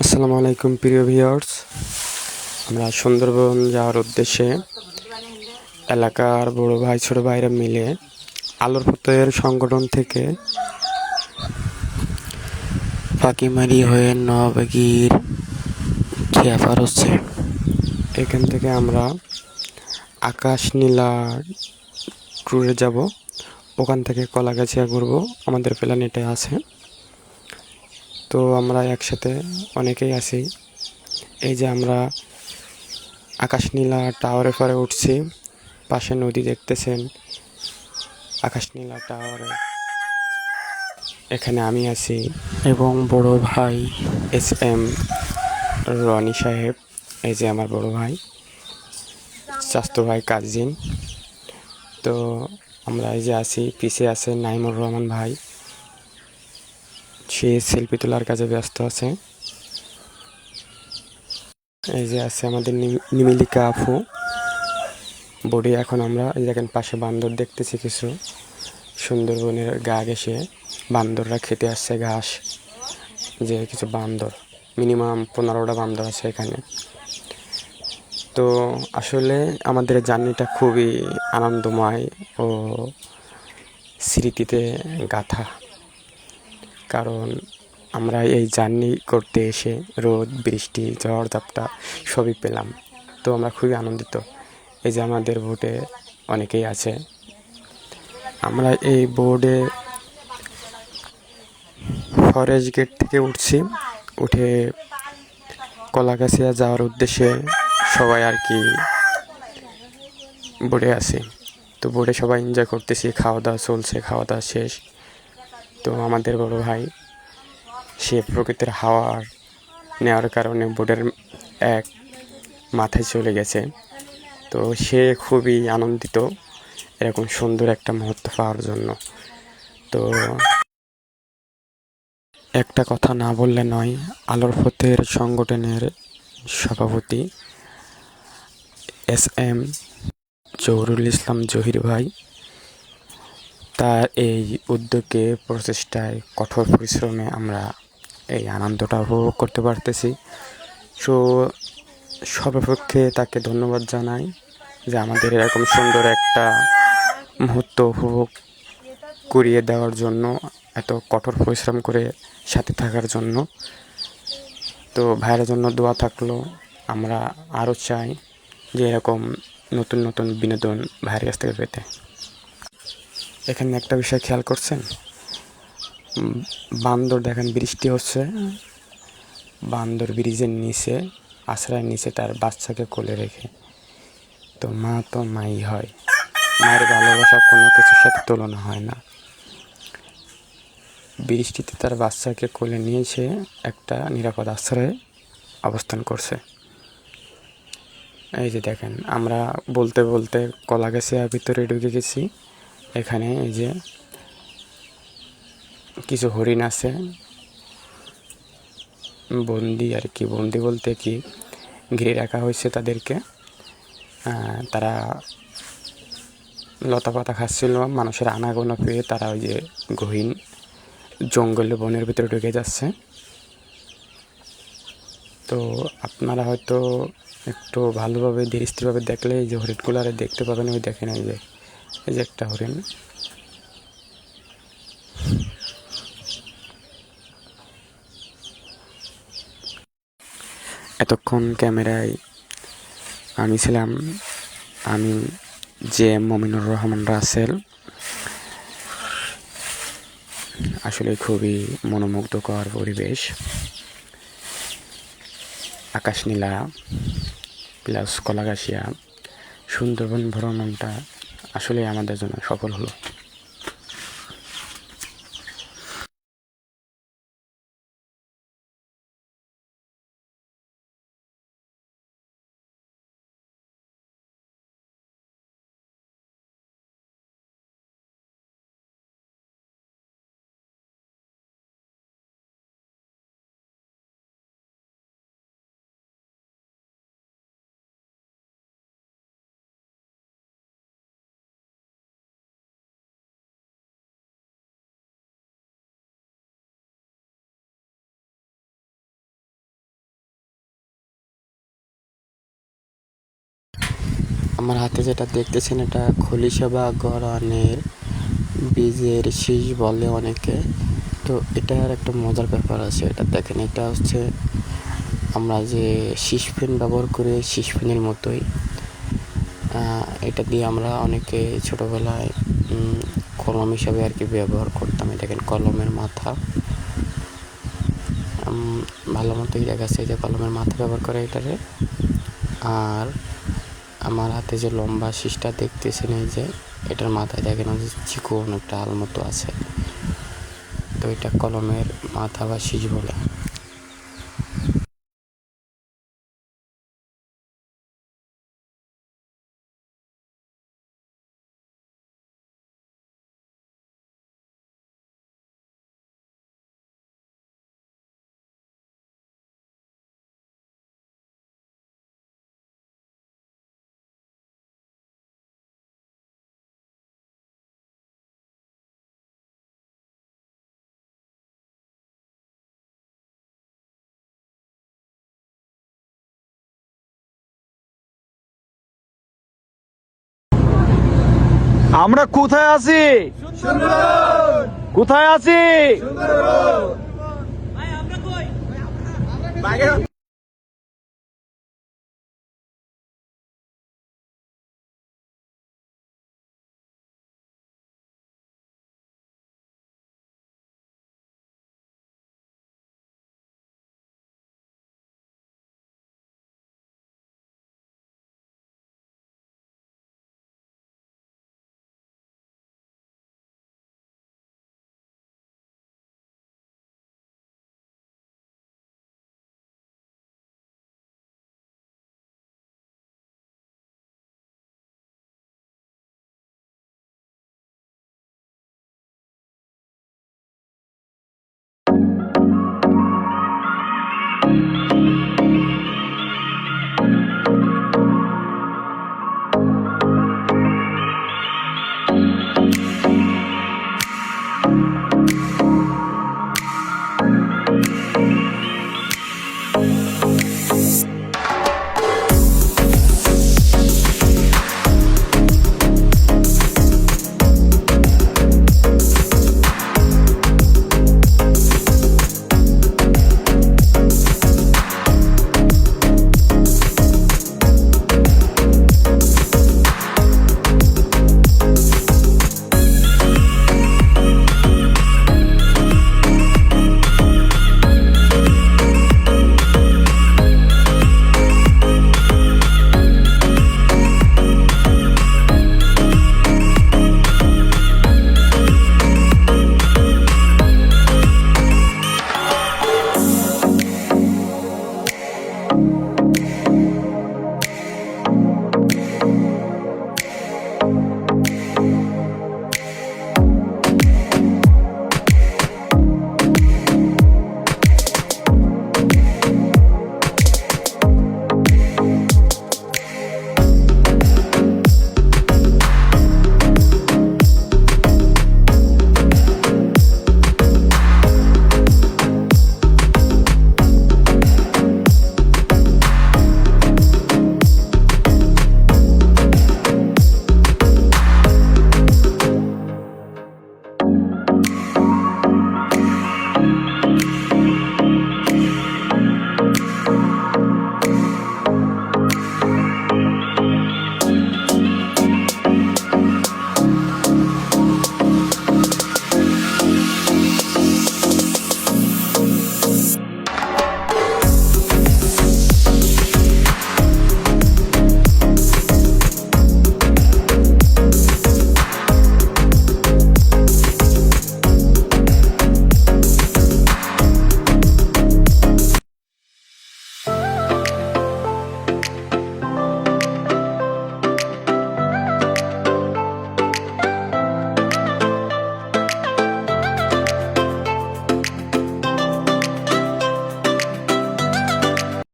আসসালামু আলাইকুম প্রিয় ভিউয়ার্স। আমরা সুন্দরবন যাওয়ার উদ্দেশ্যে এলাকার বড় ভাই ছোট ভাইরা মিলে আলোর পথের সংগঠন থেকে ফাঁকিমারি হয়ে নবাগীর খেয়াপার হচ্ছে। এখান থেকে আমরা আকাশ নীলা ট্যুরে যাব। ওখান থেকে কলাগাছিয়া ঘুরবো, আমাদের প্ল্যান এটাই আছে। তো আমরা একসাথে অনেকেই আছি। এই যে আমরা আকাশ নীলা টাওয়ারের পরে উঠছি, পাশে নদী দেখতেছেন। আকাশ নীলা টাওয়ারে এখানে আমি আছি এবং বড় ভাই SM রনি সাহেব, এই যে আমার বড় ভাই, চাচাতো ভাই কাজিন। তো আমরা এই যে আছি, পিছিয়ে আছে নাইমুর রহমান ভাই, সে সেলফি তোলার কাজে ব্যস্ত আছে। এই যে আছে আমাদের নিমিলিকা আপু বডি। এখন আমরা এই দেখেন পাশে বান্দর দেখতেছি কিছু, সুন্দরবনের গা ঘেঁষে বান্দররা খেতে আসছে ঘাস। যে কিছু বান্দর, মিনিমাম 15টা বান্দর আছে এখানে। তো আসলে আমাদের জার্নিটা খুবই আনন্দময় ও স্মৃতিতে গাথা, কারণ আমরা এই জার্নি করতে এসে রোদ বৃষ্টি ঝড় ঝাপটা সবই পেলাম। তো আমরা খুবই আনন্দিত। এই যে আমাদের বোটে অনেকেই আছে। আমরা এই বোর্ডে ফরেস্ট গেট থেকে উঠছি, উঠে কলাগাছিয়া যাওয়ার উদ্দেশ্যে সবাই আর কি বোর্ডে আছে। তো বোর্ডে সবাই এনজয় করতেছি, খাওয়া দাওয়া চলছে, খাওয়া দাওয়া শেষ। তো আমাদের বড় ভাই সে প্রকৃতির হাওয়া নেওয়ার কারণে বোর্ডের এক মাথায় চলে গেছে। তো সে খুবই আনন্দিত এরকম সুন্দর একটা মুহূর্ত পাওয়ার জন্য। তো একটা কথা না বললে নয়, আলোর পথের সংগঠনের সভাপতি SM জহুরুল ইসলাম জহির ভাই, তার এই উদ্যোগে প্রচেষ্টায় কঠোর পরিশ্রমে আমরা এই আনন্দটা উপভোগ করতে পারতেছি। সো সর্বপক্ষে তাকে ধন্যবাদ জানাই যে আমাদের এরকম সুন্দর একটা মুহূর্ত উপভোগ করিয়ে দেওয়ার জন্য, এত কঠোর পরিশ্রম করে সাথে থাকার জন্য। তো ভাইয়ের জন্য দোয়া থাকলো। আমরা আরও চাই যে এরকম নতুন নতুন বিনোদন ভাইয়ের কাছ থেকে পেতে। এখানে একটা বিষয় খেয়াল করছেন, বান্দর দেখেন বৃষ্টি হচ্ছে, বান্দর ব্রিজের নিচে আশ্রয়ের নিচে তার বাচ্চাকে কোলে রেখে। তো মা তো মাই হয়, মায়ের ভালোবাসা কোনো কিছুর সাথে তুলনা হয় না। বৃষ্টিতে তার বাচ্চাকে কোলে নিয়ে সে একটা নিরাপদ আশ্রয়ে অবস্থান করছে। এই যে দেখেন, আমরা বলতে বলতে কলাগাছিয়ার ভিতরে ঢুকে গেছি। এখানে এই যে কিছু হরিণ আছে, বন্দি আর কি, বন্দি বলতে কি, ঘিরে রাখা হয়েছে তাদেরকে। তারা লতা পাতা খাচ্ছিল, মানুষের আনাগোনা পেয়ে তারা ওই যে গহীন জঙ্গলে বনের ভিতরে ঢুকে যাচ্ছে। তো আপনারা হয়তো একটু ভালোভাবে ধীরে স্থিরভাবে দেখলে এই যে হরিণগুলো আর দেখতে পাবেন। ওই দেখেন এই যে একটা হরিণ। এতক্ষণ ক্যামেরায় আমি ছিলাম, আমি JM মমিনুর রহমান রাসেল। আসলে খুবই মনোমুগ্ধকর পরিবেশ, আকাশ নীলা প্লাস কলাগাছিয়া, সুন্দরবন ভ্রমণটা আসলে আমাদের জন্য সফল হলো। আমার হাতে যেটা দেখতেছেন এটা খলিশা বা গরানের বীজের শীষ বলে অনেকে। তো এটার একটা মজার ব্যাপার আছে, এটা দেখেন, এটা হচ্ছে আমরা যে শীষ পেন ব্যবহার করি শীষ পেনের মতোই। এটা দিয়ে আমরা অনেকে ছোটোবেলায় কলম হিসাবে আর কি ব্যবহার করতাম। দেখেন কলমের মাথা ভালো মতোই দেখাচ্ছে যে কলমের মাথা ব্যবহার করে এটারে। আর আমার হাতে যে লম্বা শীষটা দেখতেছেন এই যে এটার মাথায় দেখেন চিকন একটা আল মতো আছে, তো এটা কলমের মাথা বা শীষ বলে। আমরা কোথায় আছি? কোথায় আছি?